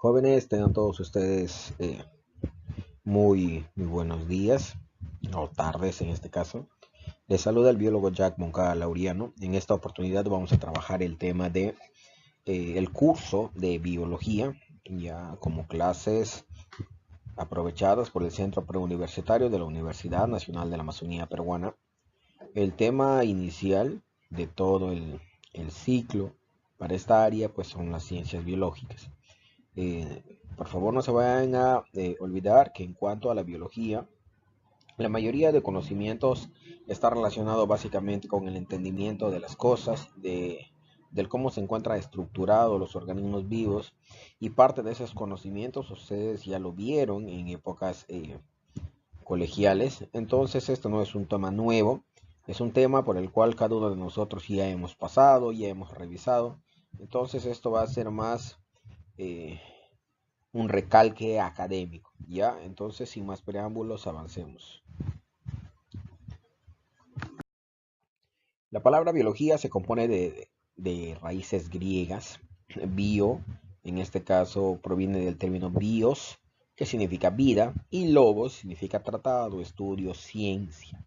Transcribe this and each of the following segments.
Jóvenes, tengan todos ustedes muy buenos días, o tardes en este caso. Les saluda el biólogo Jack Moncada Lauriano. En esta oportunidad vamos a trabajar el tema de el curso de biología, ya como clases aprovechadas por el Centro Preuniversitario de la Universidad Nacional de la Amazonía Peruana. El tema inicial de todo el ciclo para esta área pues son las ciencias biológicas. Eh, por favor, no se vayan a olvidar que en cuanto a la biología, la mayoría de conocimientos está relacionado básicamente con el entendimiento de las cosas, del cómo se encuentran estructurados los organismos vivos, y parte de esos conocimientos ustedes ya lo vieron en épocas colegiales. Entonces esto no es un tema nuevo, es un tema por el cual cada uno de nosotros ya hemos pasado, ya hemos revisado. Entonces esto va a ser más eh, un recalque académico, ¿ya? Entonces, sin más preámbulos, avancemos. La palabra biología se compone de raíces griegas. Bio, en este caso, proviene del término bios, que significa vida, y logos significa tratado, estudio, ciencia.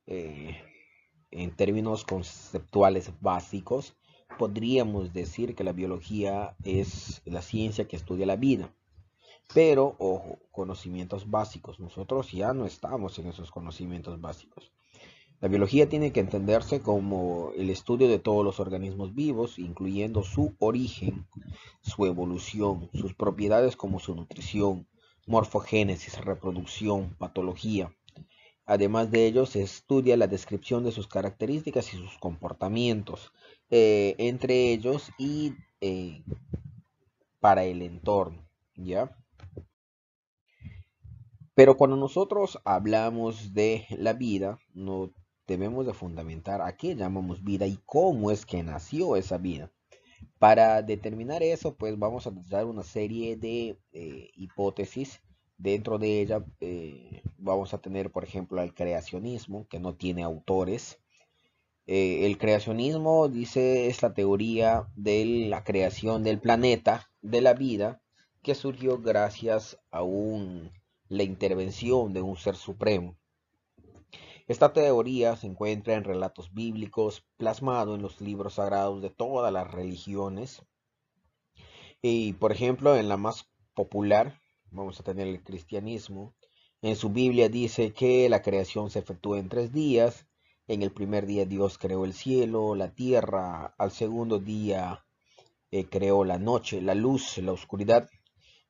Eh, en términos conceptuales básicos, podríamos decir que la biología es la ciencia que estudia la vida. Pero, ojo, conocimientos básicos. Nosotros ya no estamos en esos conocimientos básicos. La biología tiene que entenderse como el estudio de todos los organismos vivos, incluyendo su origen, su evolución, sus propiedades como su nutrición, morfogénesis, reproducción, patología. Además de ello, se estudia la descripción de sus características y sus comportamientos, entre ellos y para el entorno, ¿ya? Pero cuando nosotros hablamos de la vida, no debemos de fundamentar a qué llamamos vida y cómo es que nació esa vida. Para determinar eso, pues vamos a dar una serie de hipótesis. Dentro de ella vamos a tener, por ejemplo, el creacionismo, que no tiene autores. El creacionismo dice es la teoría de la creación del planeta, de la vida, que surgió gracias a la intervención de un ser supremo. Esta teoría se encuentra en relatos bíblicos, plasmado en los libros sagrados de todas las religiones. Y por ejemplo, en la más popular, vamos a tener el cristianismo. En su Biblia dice que la creación se efectúa en 3 días. En el primer día Dios creó el cielo, la tierra. Al segundo día creó la noche, la luz, la oscuridad.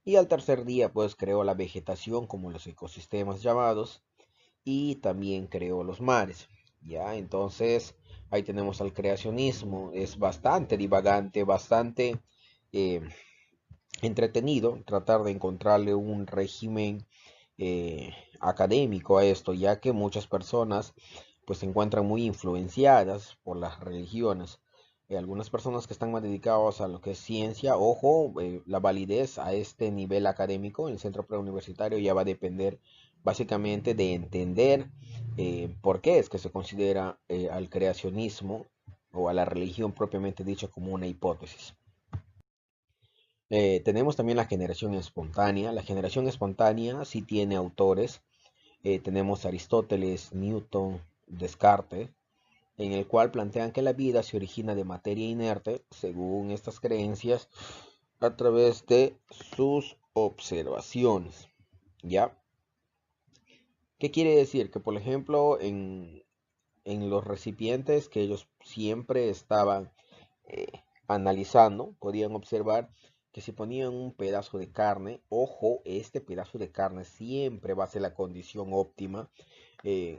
Y al tercer día pues creó la vegetación como los ecosistemas llamados. Y también creó los mares. Ya, entonces ahí tenemos al creacionismo. Es bastante divagante, bastante eh, entretenido tratar de encontrarle un régimen académico a esto, ya que muchas personas pues se encuentran muy influenciadas por las religiones. Algunas personas que están más dedicadas a lo que es ciencia, ojo, la validez a este nivel académico en el centro preuniversitario ya va a depender básicamente de entender por qué es que se considera al creacionismo o a la religión propiamente dicha como una hipótesis. Tenemos también la generación espontánea. La generación espontánea sí tiene autores. Tenemos Aristóteles, Newton, Descartes, en el cual plantean que la vida se origina de materia inerte, según estas creencias, a través de sus observaciones. ¿Ya? ¿Qué quiere decir? Que, por ejemplo, en los recipientes que ellos siempre estaban eh, analizando, podían observar que si ponían un pedazo de carne, ojo, este pedazo de carne siempre va a ser la condición óptima.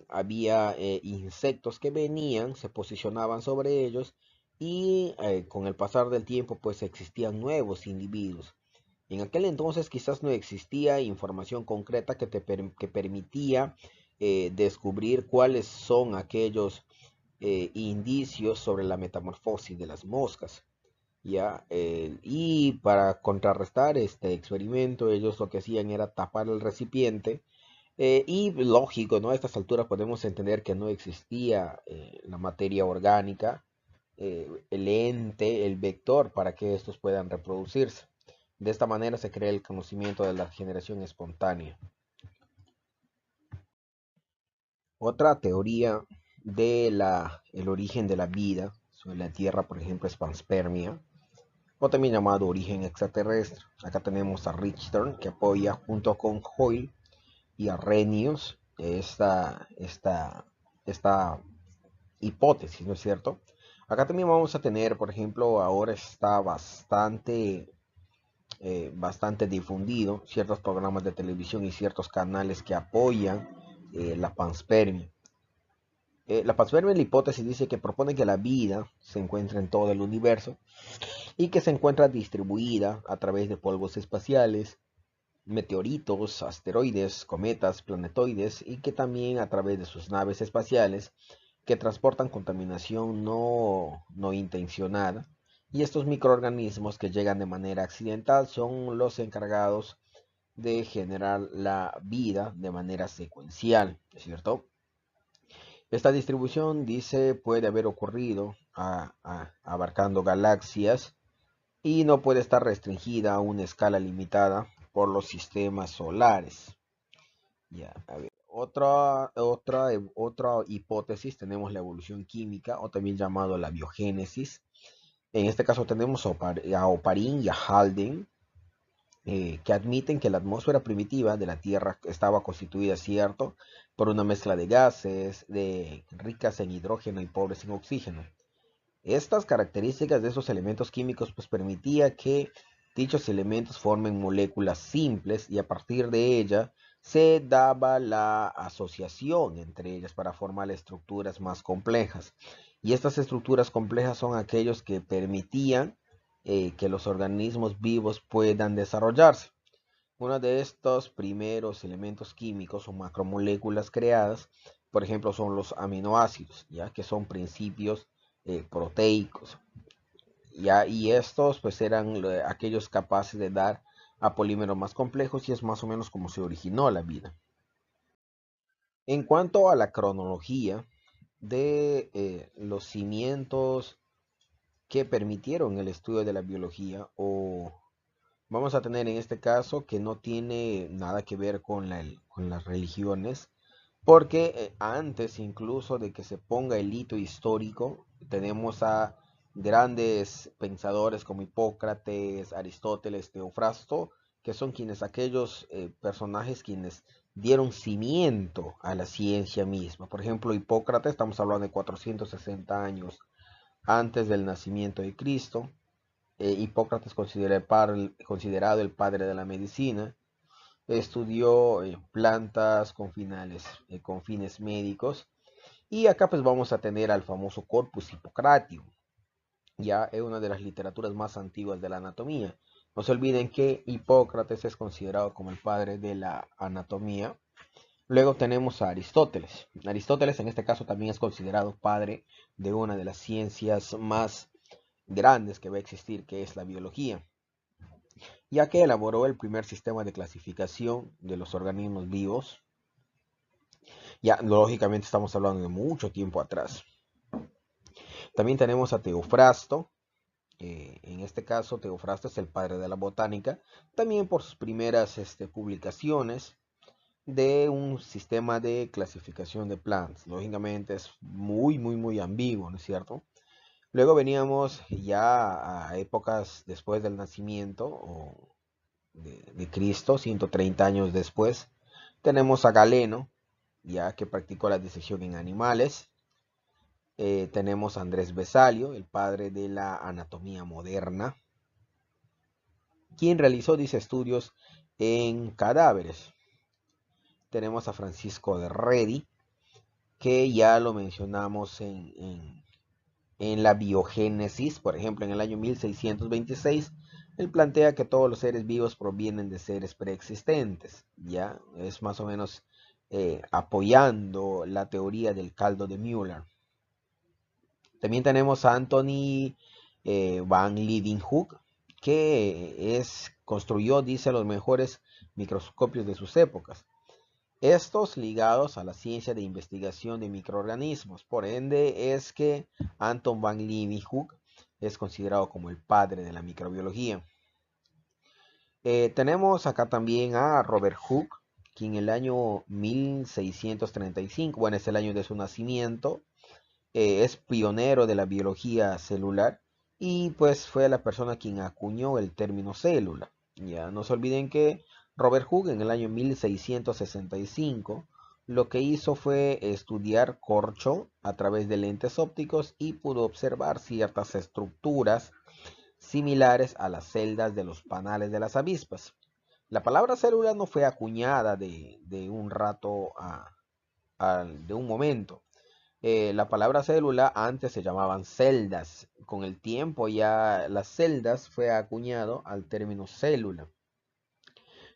Había insectos que venían, se posicionaban sobre ellos y con el pasar del tiempo pues existían nuevos individuos. En aquel entonces quizás no existía información concreta que permitía descubrir cuáles son aquellos indicios sobre la metamorfosis de las moscas. ¿Ya? Y para contrarrestar este experimento, ellos lo que hacían era tapar el recipiente. Y lógico, ¿no? A estas alturas podemos entender que no existía la materia orgánica, el ente, el vector para que estos puedan reproducirse. De esta manera se crea el conocimiento de la generación espontánea. Otra teoría de el origen de la vida sobre la Tierra, por ejemplo, es panspermia, o también llamado origen extraterrestre. Acá tenemos a Richter, que apoya junto con Hoyle y a Arrhenius esta hipótesis, ¿no es cierto? Acá también vamos a tener, por ejemplo, ahora está bastante difundido ciertos programas de televisión y ciertos canales que apoyan la panspermia. La panspermia en la hipótesis dice que propone que la vida se encuentra en todo el universo y que se encuentra distribuida a través de polvos espaciales, meteoritos, asteroides, cometas, planetoides y que también a través de sus naves espaciales que transportan contaminación no intencionada. Y estos microorganismos que llegan de manera accidental son los encargados de generar la vida de manera secuencial, ¿es cierto? Esta distribución, dice, puede haber ocurrido abarcando galaxias y no puede estar restringida a una escala limitada por los sistemas solares. Ya, a ver. Otra hipótesis tenemos la evolución química o también llamado la biogénesis. En este caso tenemos a Oparin y a Haldane, que admiten que la atmósfera primitiva de la Tierra estaba constituida, cierto, por una mezcla de gases, ricas en hidrógeno y pobres en oxígeno. Estas características de esos elementos químicos pues permitía que dichos elementos formen moléculas simples y a partir de ella se daba la asociación entre ellas para formar estructuras más complejas. Y estas estructuras complejas son aquellos que permitían que los organismos vivos puedan desarrollarse. Uno de estos primeros elementos químicos o macromoléculas creadas, por ejemplo, son los aminoácidos, ya que son principios proteicos. ¿Ya? Y estos pues eran aquellos capaces de dar a polímeros más complejos y es más o menos como se originó la vida. En cuanto a la cronología de los cimientos que permitieron el estudio de la biología, o vamos a tener en este caso que no tiene nada que ver con las religiones, porque antes incluso de que se ponga el hito histórico, tenemos a grandes pensadores como Hipócrates, Aristóteles, Teofrasto, que son aquellos personajes quienes dieron cimiento a la ciencia misma. Por ejemplo, Hipócrates, estamos hablando de 460 años antes del nacimiento de Cristo. Hipócrates considerado el padre de la medicina. Estudió plantas con fines médicos. Y acá pues vamos a tener al famoso Corpus Hippocratium. Ya es una de las literaturas más antiguas de la anatomía. No se olviden que Hipócrates es considerado como el padre de la anatomía. Luego tenemos a Aristóteles. Aristóteles en este caso también es considerado padre de una de las ciencias más grandes que va a existir, que es la biología, ya que elaboró el primer sistema de clasificación de los organismos vivos. Ya, lógicamente estamos hablando de mucho tiempo atrás. También tenemos a Teofrasto. En este caso, Teofrasto es el padre de la botánica, también por sus primeras publicaciones de un sistema de clasificación de plantas. Lógicamente es muy ambiguo, ¿no es cierto? Luego veníamos ya a épocas después del nacimiento de Cristo, 130 años después. Tenemos a Galeno, ya que practicó la disección en animales. Tenemos a Andrés Besalio, el padre de la anatomía moderna, quien realizó, dice, estudios en cadáveres. Tenemos a Francisco de Redi, que ya lo mencionamos en la biogénesis. Por ejemplo, en el año 1626, él plantea que todos los seres vivos provienen de seres preexistentes. Ya es más o menos apoyando la teoría del caldo de Müller. También tenemos a Anthony van Leeuwenhoek, que construyó, dice, los mejores microscopios de sus épocas. Estos ligados a la ciencia de investigación de microorganismos. Por ende, es que Anton van Leeuwenhoek es considerado como el padre de la microbiología. Tenemos acá también a Robert Hooke, quien en el año 1635, bueno, es el año de su nacimiento, es pionero de la biología celular y pues fue la persona quien acuñó el término célula. Ya no se olviden que Robert Hooke en el año 1665 lo que hizo fue estudiar corcho a través de lentes ópticos y pudo observar ciertas estructuras similares a las celdas de los panales de las avispas. La palabra célula no fue acuñada de un rato de un momento. La palabra célula antes se llamaban celdas. Con el tiempo ya las celdas fue acuñado al término célula.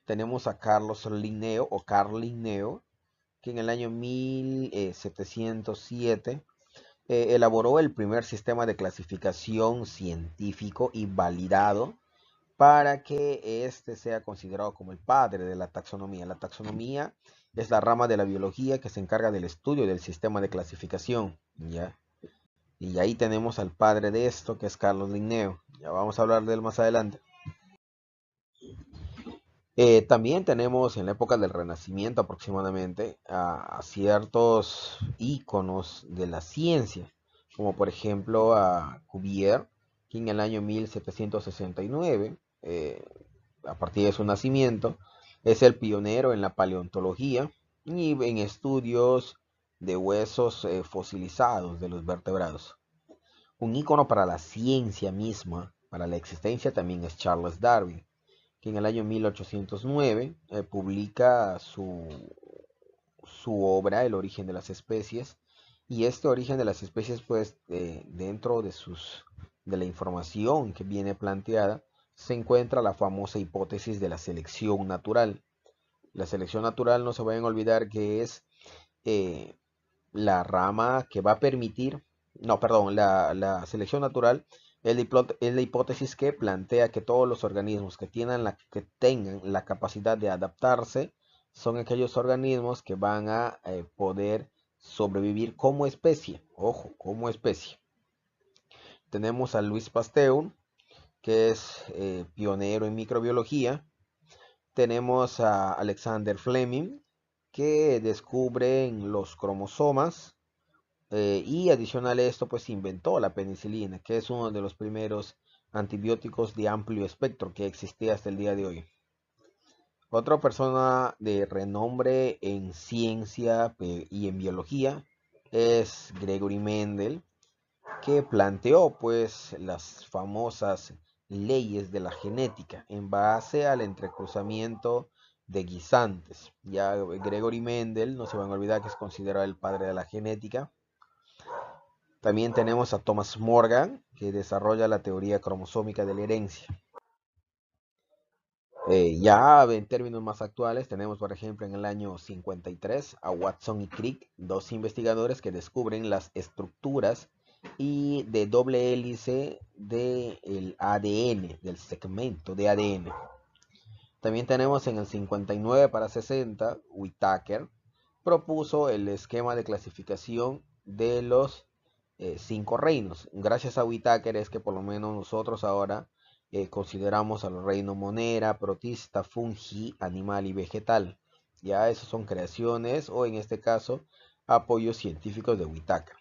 Tenemos a Carlos Linneo o Carl Linneo, que en el año 1707 elaboró el primer sistema de clasificación científico y validado para que éste sea considerado como el padre de la taxonomía. La taxonomía es la rama de la biología que se encarga del estudio del sistema de clasificación, ¿ya? Y ahí tenemos al padre de esto, que es Carlos Linneo. Ya vamos a hablar de él más adelante. También tenemos en la época del Renacimiento aproximadamente a ciertos íconos de la ciencia, como por ejemplo a Cuvier, que en el año 1769, a partir de su nacimiento, es el pionero en la paleontología y en estudios de huesos fosilizados de los vertebrados. Un ícono para la ciencia misma, para la existencia, también es Charles Darwin, que en el año 1809 publica su obra El origen de las especies. Y este origen de las especies, pues dentro de la información que viene planteada, se encuentra la famosa hipótesis de la selección natural. La selección natural, no se vayan a olvidar que es eh, la rama que va a permitir, no, perdón, la selección natural es la hipótesis que plantea que todos los organismos que tengan la capacidad de adaptarse son aquellos organismos que van a poder sobrevivir como especie, ojo, como especie. Tenemos a Luis Pasteur, que es pionero en microbiología. Tenemos a Alexander Fleming, que descubre los cromosomas y adicional a esto, pues inventó la penicilina, que es uno de los primeros antibióticos de amplio espectro que existía hasta el día de hoy. Otra persona de renombre en ciencia y en biología es Gregory Mendel, que planteó pues las famosas leyes de la genética en base al entrecruzamiento de guisantes. Ya Gregory Mendel, no se van a olvidar que es considerado el padre de la genética. También tenemos a Thomas Morgan, que desarrolla la teoría cromosómica de la herencia. Ya en términos más actuales, tenemos por ejemplo en el año 53 a Watson y Crick, dos investigadores que descubren las estructuras y de doble hélice del ADN, del segmento de ADN. También tenemos en el 59 para 60, Whittaker propuso el esquema de clasificación de los 5 reinos. Gracias a Whittaker es que por lo menos nosotros ahora consideramos al reino monera, protista, fungi, animal y vegetal. Ya esos son creaciones o en este caso apoyos científicos de Whittaker.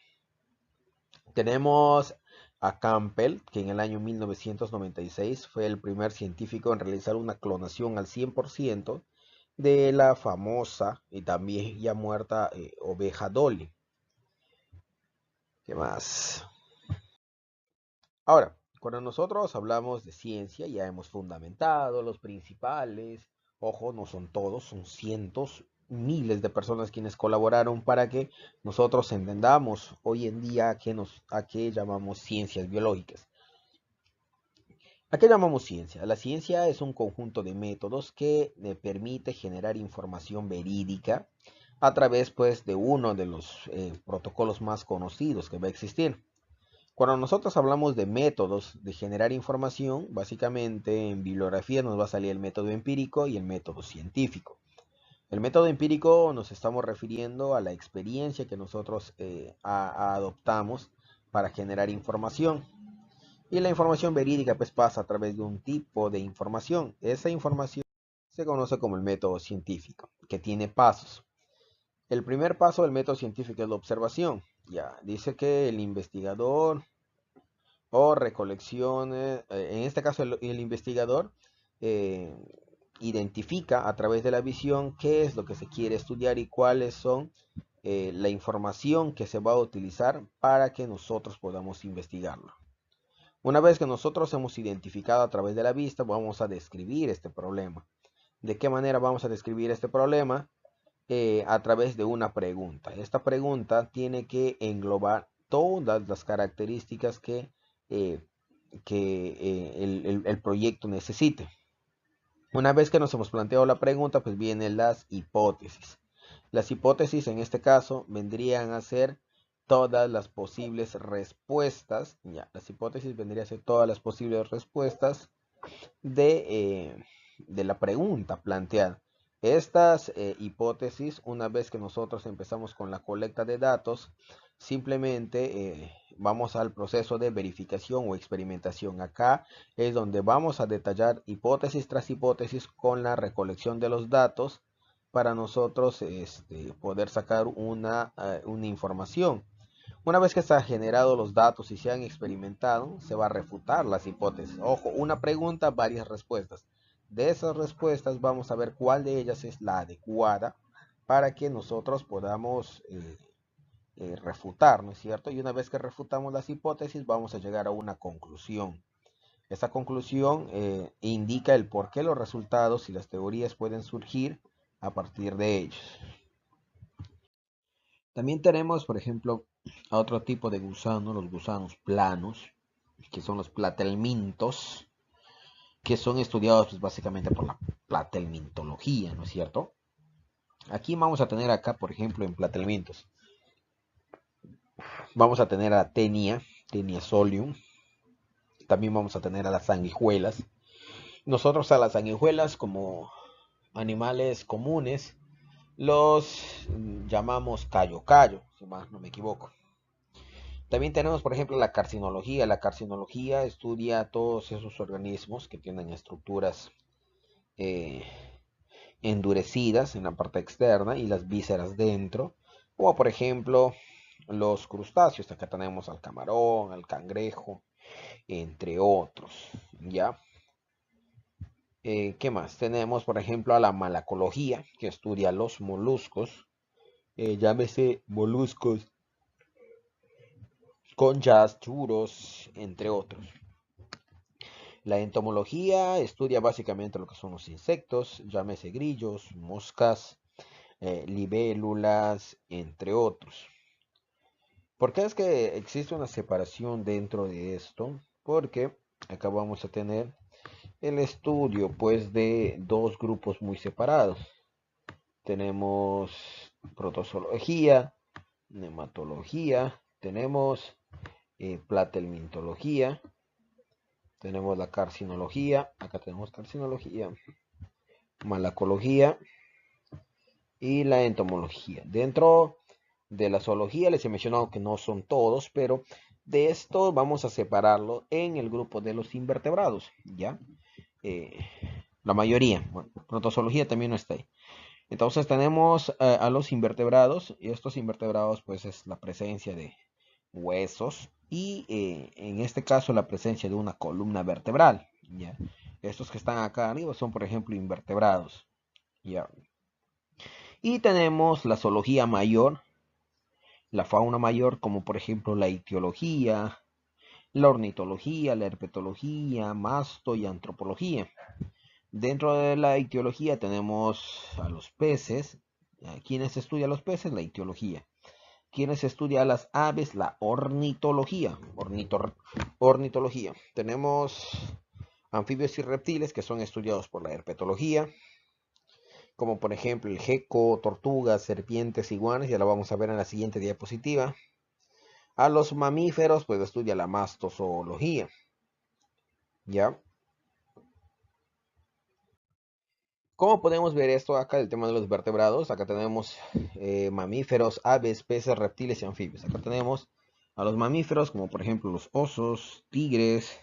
Tenemos a Campbell, que en el año 1996 fue el primer científico en realizar una clonación al 100% de la famosa y también ya muerta oveja Dolly. ¿Qué más? Ahora, cuando nosotros hablamos de ciencia, ya hemos fundamentado los principales, ojo, no son todos, son cientos, miles de personas quienes colaboraron para que nosotros entendamos hoy en día a qué llamamos ciencias biológicas. ¿A qué llamamos ciencia? La ciencia es un conjunto de métodos que permite generar información verídica a través pues, de uno de los protocolos más conocidos que va a existir. Cuando nosotros hablamos de métodos de generar información, básicamente en bibliografía nos va a salir el método empírico y el método científico. El método empírico nos estamos refiriendo a la experiencia que nosotros adoptamos para generar información. Y la información verídica pues pasa a través de un tipo de información. Esa información se conoce como el método científico, que tiene pasos. El primer paso del método científico es la observación. Ya, dice que el investigador o recolecciones, en este caso el investigador eh, identifica a través de la visión qué es lo que se quiere estudiar y cuáles son la información que se va a utilizar para que nosotros podamos investigarlo. Una vez que nosotros hemos identificado a través de la vista, vamos a describir este problema. ¿De qué manera vamos a describir este problema? A través de una pregunta. Esta pregunta tiene que englobar todas las características eh, el proyecto necesite. Una vez que nos hemos planteado la pregunta, pues vienen las hipótesis. Las hipótesis en este caso vendrían a ser todas las posibles respuestas. Ya, las hipótesis vendrían a ser todas las posibles respuestas de, de la pregunta planteada. Estas hipótesis, una vez que nosotros empezamos con la colecta de datos, simplemente vamos al proceso de verificación o experimentación. Acá es donde vamos a detallar hipótesis tras hipótesis con la recolección de los datos para nosotros poder sacar una información. Una vez que se han generado los datos y se han experimentado, se va a refutar las hipótesis. Ojo, una pregunta, varias respuestas. De esas respuestas vamos a ver cuál de ellas es la adecuada para que nosotros podamos refutar, ¿no es cierto? Y una vez que refutamos las hipótesis, vamos a llegar a una conclusión. Esta conclusión indica el por qué los resultados y las teorías pueden surgir a partir de ellos. También tenemos, por ejemplo, a otro tipo de gusano, los gusanos planos, que son los platelmintos, que son estudiados pues, básicamente por la platelmintología, ¿no es cierto? Aquí vamos a tener acá, por ejemplo, en platelmintos, vamos a tener a Tenia solium, también vamos a tener a las sanguijuelas. Nosotros a las sanguijuelas como animales comunes los llamamos cayo, si más no me equivoco. También tenemos, por ejemplo, la carcinología. La carcinología estudia todos esos organismos que tienen estructuras eh, endurecidas en la parte externa y las vísceras dentro. Como por ejemplo los crustáceos. Acá tenemos al camarón, al cangrejo, entre otros. ¿Ya? ¿Qué más? Tenemos, por ejemplo, a la malacología, que estudia los moluscos. Llámese moluscos, conchas, churos, entre otros. La entomología estudia básicamente lo que son los insectos, llámese grillos, moscas, libélulas, entre otros. ¿Por qué es que existe una separación dentro de esto? Porque acá vamos a tener el estudio pues de dos grupos muy separados. Tenemos protozoología, nematología, tenemos platelmintología, tenemos la carcinología, acá tenemos carcinología, malacología y la entomología. Dentro de la zoología les he mencionado que no son todos, pero de esto vamos a separarlo en el grupo de los invertebrados, ¿ya? Eh, la mayoría, bueno, protozoología también no está ahí. Entonces tenemos a los invertebrados, y estos invertebrados pues es la presencia de huesos y en este caso la presencia de una columna vertebral, ¿ya? Estos que están acá arriba son por ejemplo invertebrados, ¿ya? Y tenemos la zoología mayor, la fauna mayor, como por ejemplo la ictiología, la ornitología, la herpetología, masto y antropología. Dentro de la ictiología tenemos a los peces. ¿Quiénes estudian los peces? La ictiología. ¿Quiénes estudian las aves? La ornitología. Ornitología. Tenemos anfibios y reptiles que son estudiados por la herpetología, como por ejemplo el gecko, tortugas, serpientes, iguanas, ya lo vamos a ver en la siguiente diapositiva. A los mamíferos, pues estudia la mastozoología, ¿ya? ¿Cómo podemos ver esto acá, el tema de los vertebrados? Acá tenemos mamíferos, aves, peces, reptiles y anfibios. Acá tenemos a los mamíferos, como por ejemplo los osos, tigres.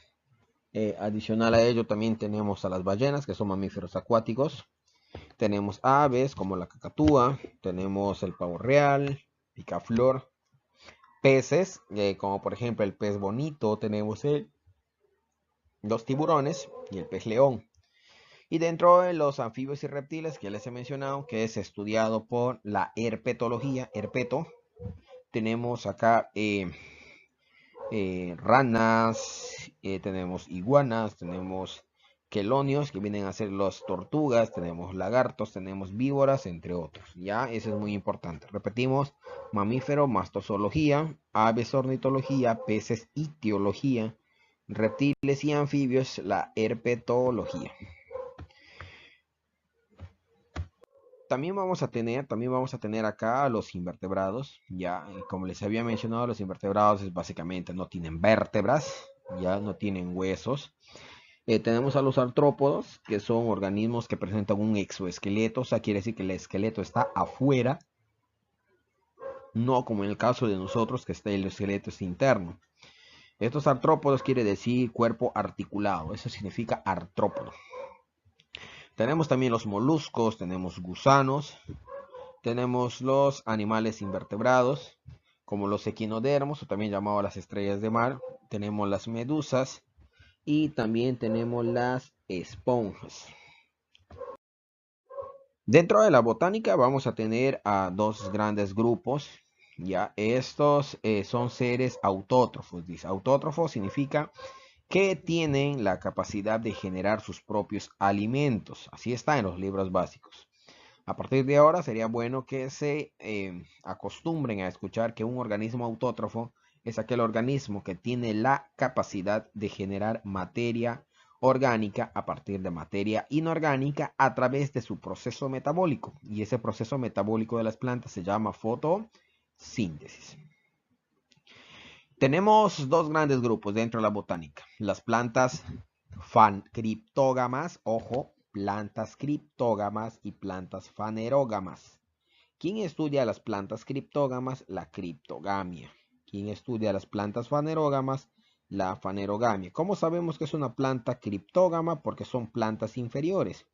Adicional a ello también tenemos a las ballenas, que son mamíferos acuáticos. Tenemos aves como la cacatúa, tenemos el pavo real, picaflor, peces, como por ejemplo el pez bonito, tenemos los tiburones y el pez león. Y dentro de los anfibios y reptiles que les he mencionado, que es estudiado por la herpetología, herpeto, tenemos acá ranas, tenemos iguanas, tenemos quelonios, que vienen a ser las tortugas, tenemos lagartos, tenemos víboras, entre otros. Ya, eso es muy importante. Repetimos: mamífero, mastozoología; aves, ornitología; peces, ictiología; reptiles y anfibios, la herpetología. También vamos a tener acá los invertebrados. Ya, como les había mencionado, los invertebrados básicamente no tienen vértebras, ya no tienen huesos. Tenemos a los artrópodos, que son organismos que presentan un exoesqueleto, o sea, quiere decir que el esqueleto está afuera, no como en el caso de nosotros, que el esqueleto es interno. Estos artrópodos quiere decir cuerpo articulado, eso significa artrópodo. Tenemos también los moluscos, tenemos gusanos, tenemos los animales invertebrados, como los equinodermos, o también llamados las estrellas de mar. Tenemos las medusas y también tenemos las esponjas. Dentro de la botánica vamos a tener a dos grandes grupos. Ya, estos son seres autótrofos. Dice, autótrofo significa que tienen la capacidad de generar sus propios alimentos. Así está en los libros básicos. A partir de ahora sería bueno que se acostumbren a escuchar que un organismo autótrofo es aquel organismo que tiene la capacidad de generar materia orgánica a partir de materia inorgánica a través de su proceso metabólico. Y ese proceso metabólico de las plantas se llama fotosíntesis. Tenemos dos grandes grupos dentro de la botánica: las plantas criptógamas, ojo, plantas criptógamas y plantas fanerógamas. ¿Quién estudia las plantas criptógamas? La criptogamia. ¿Quién estudia las plantas fanerógamas? La fanerogamia. ¿Cómo sabemos que es una planta criptógama? Porque son plantas inferiores.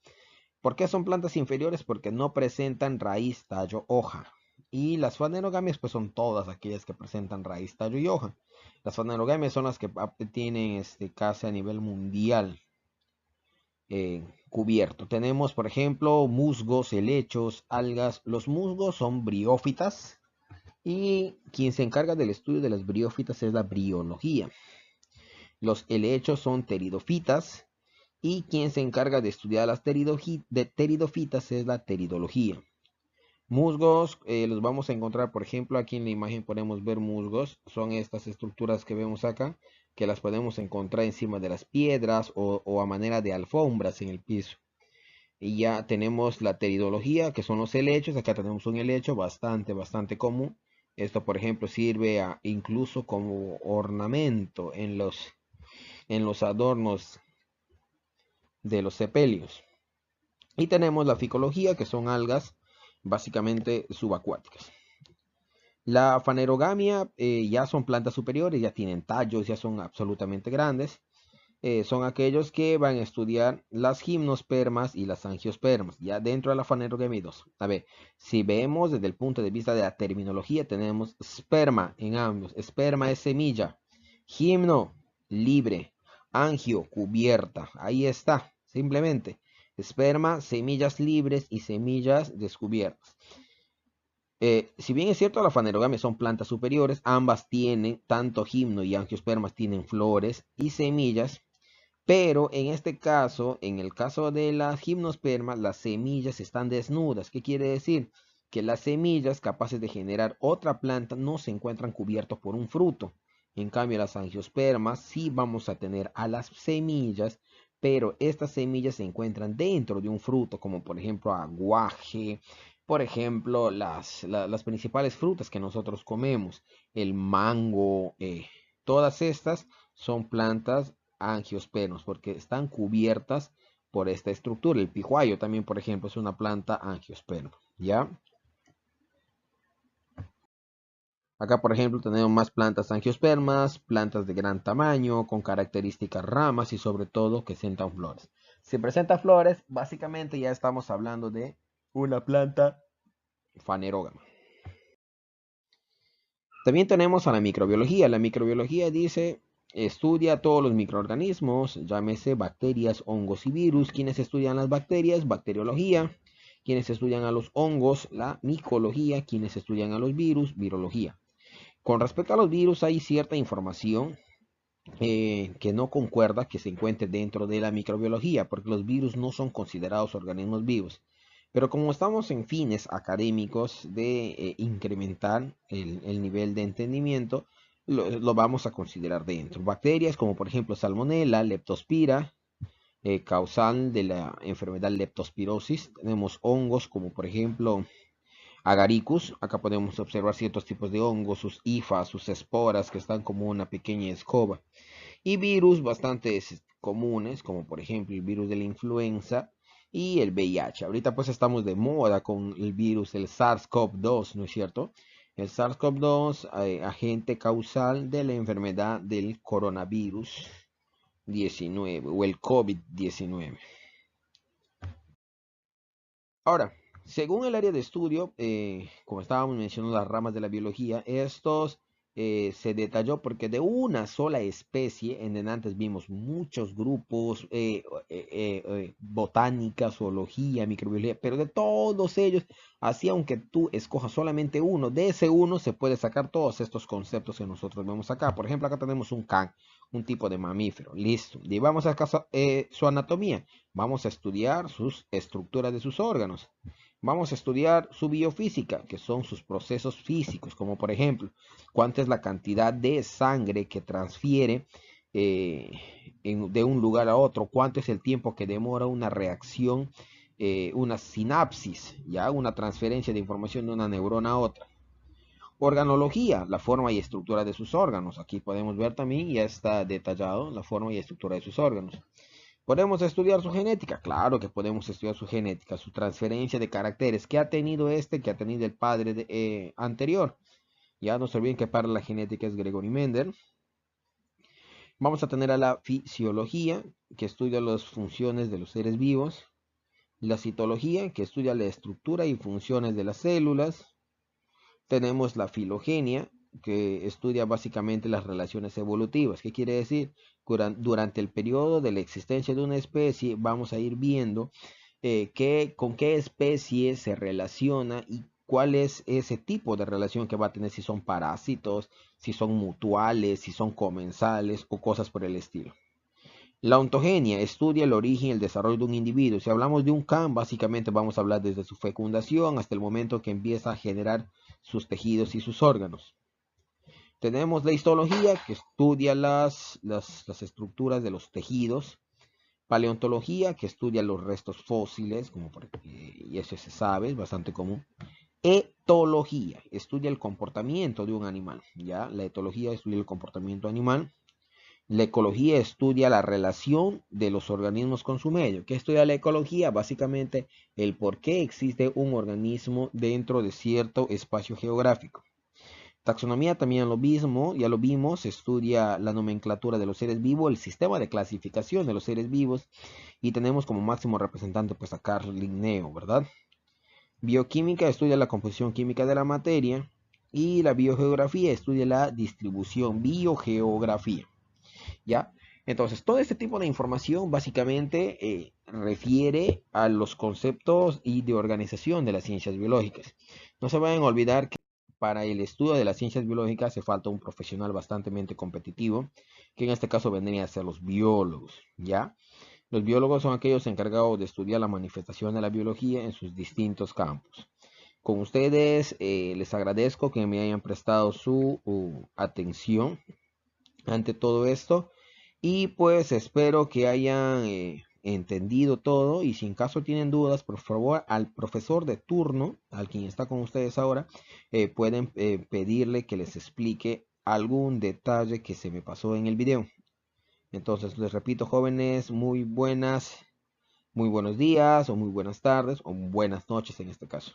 ¿Por qué son plantas inferiores? Porque no presentan raíz, tallo, hoja. Y las fanerogamias pues son todas aquellas que presentan raíz, tallo y hoja. Las fanerogamias son las que tienen casi a nivel mundial cubierto. Tenemos, por ejemplo, musgos, helechos, algas. Los musgos son briófitas y quien se encarga del estudio de las briófitas es la briología. Los helechos son pteridofitas y quien se encarga de estudiar las pteridofitas es la pteridología. Musgos, los vamos a encontrar, por ejemplo, aquí en la imagen podemos ver musgos. Son estas estructuras que vemos acá, que las podemos encontrar encima de las piedras o a manera de alfombras en el piso. Y ya tenemos la pteridología, que son los helechos. Acá tenemos un helecho bastante común. Esto, por ejemplo, sirve incluso como ornamento en los adornos de los sepelios. Y tenemos la ficología, que son algas básicamente subacuáticas. La fanerogamia ya son plantas superiores, ya tienen tallos, ya son absolutamente grandes. Son aquellos que van a estudiar las gimnospermas y las angiospermas. Ya dentro de la fanerogamia hay dos. A ver, si vemos desde el punto de vista de la terminología, tenemos esperma en ambos. Esperma es semilla, gimno libre, angio cubierta. Ahí está, simplemente. Esperma, semillas libres y semillas descubiertas. Si bien es cierto, la fanerogamia son plantas superiores, ambas tienen, tanto gimno y angiospermas tienen flores y semillas, pero en este caso, en el caso de las gimnospermas, las semillas están desnudas. ¿Qué quiere decir? Que las semillas capaces de generar otra planta no se encuentran cubiertos por un fruto. En cambio, las angiospermas sí vamos a tener a las semillas, pero estas semillas se encuentran dentro de un fruto, como por ejemplo aguaje, por ejemplo las principales frutas que nosotros comemos, el mango, todas estas son plantas angiospermas porque están cubiertas por esta estructura. El pijuayo también, por ejemplo, es una planta angiosperma, ¿ya? Acá, por ejemplo, tenemos más plantas angiospermas, plantas de gran tamaño, con características ramas y sobre todo que presentan flores. Si presenta flores, básicamente ya estamos hablando de una planta fanerógama. También tenemos a la microbiología. La microbiología dice, estudia todos los microorganismos, llámese bacterias, hongos y virus. Quienes estudian las bacterias, bacteriología. Quienes estudian a los hongos, la micología. Quienes estudian a los virus, virología. Con respecto a los virus, hay cierta información que no concuerda que se encuentre dentro de la microbiología, porque los virus no son considerados organismos vivos. Pero como estamos en fines académicos de incrementar el nivel de entendimiento, lo vamos a considerar dentro. Bacterias como por ejemplo Salmonella, Leptospira, causal de la enfermedad leptospirosis. Tenemos hongos como por ejemplo Agaricus. Acá podemos observar ciertos tipos de hongos, sus hifas, sus esporas que están como una pequeña escoba. Y virus bastante comunes, como por ejemplo el virus de la influenza y el VIH. Ahorita pues estamos de moda con el virus, el SARS-CoV-2, ¿no es cierto? El SARS-CoV-2, agente causal de la enfermedad del coronavirus 19 o el COVID-19. Ahora, según el área de estudio, como estábamos mencionando las ramas de la biología, estos se detalló porque de una sola especie, en antes vimos muchos grupos, botánica, zoología, microbiología, pero de todos ellos, así aunque tú escojas solamente uno, de ese uno se puede sacar todos estos conceptos que nosotros vemos acá. Por ejemplo, acá tenemos un can, un tipo de mamífero, listo. Y vamos a su anatomía. Vamos a estudiar sus estructuras de sus órganos. Vamos a estudiar su biofísica, que son sus procesos físicos, como por ejemplo, cuánta es la cantidad de sangre que transfiere de un lugar a otro, cuánto es el tiempo que demora una reacción, una sinapsis, ya una transferencia de información de una neurona a otra. Organología, la forma y estructura de sus órganos. Aquí podemos ver también, ya está detallado la forma y estructura de sus órganos. ¿Podemos estudiar su genética? Claro que podemos estudiar su genética, su transferencia de caracteres. ¿Qué ha tenido este? ¿Qué ha tenido el padre anterior? Ya no se olviden que para la genética es Gregory Mendel. Vamos a tener a la fisiología, que estudia las funciones de los seres vivos. La citología, que estudia la estructura y funciones de las células. Tenemos la filogenia, que estudia básicamente las relaciones evolutivas. ¿Qué quiere decir? Durante el periodo de la existencia de una especie vamos a ir viendo con qué especie se relaciona y cuál es ese tipo de relación que va a tener, si son parásitos, si son mutuales, si son comensales o cosas por el estilo. La ontogenia estudia el origen y el desarrollo de un individuo. Si hablamos de un can, básicamente vamos a hablar desde su fecundación hasta el momento que empieza a generar sus tejidos y sus órganos. Tenemos la histología, que estudia las estructuras de los tejidos. Paleontología, que estudia los restos fósiles, y eso se sabe, es bastante común. Etología, estudia el comportamiento de un animal. ¿Ya? La etología estudia el comportamiento animal. La ecología estudia la relación de los organismos con su medio. ¿Qué estudia la ecología? Básicamente el por qué existe un organismo dentro de cierto espacio geográfico. Taxonomía también lo mismo, ya lo vimos, estudia la nomenclatura de los seres vivos, el sistema de clasificación de los seres vivos, y tenemos como máximo representante pues a Carl Linneo, ¿verdad? Bioquímica estudia la composición química de la materia, y la biogeografía estudia la distribución, biogeografía. ¿Ya? Entonces, todo este tipo de información básicamente refiere a los conceptos y de organización de las ciencias biológicas. No se vayan a olvidar que para el estudio de las ciencias biológicas hace falta un profesional bastante competitivo, que en este caso vendrían a ser los biólogos, ¿ya? Los biólogos son aquellos encargados de estudiar la manifestación de la biología en sus distintos campos. Con ustedes les agradezco que me hayan prestado su atención ante todo esto. Y pues espero que hayan entendido todo, y si en caso tienen dudas, por favor al profesor de turno, al quien está con ustedes ahora, pueden pedirle que les explique algún detalle que se me pasó en el video. Entonces les repito, jóvenes, muy buenos días o muy buenas tardes o buenas noches en este caso.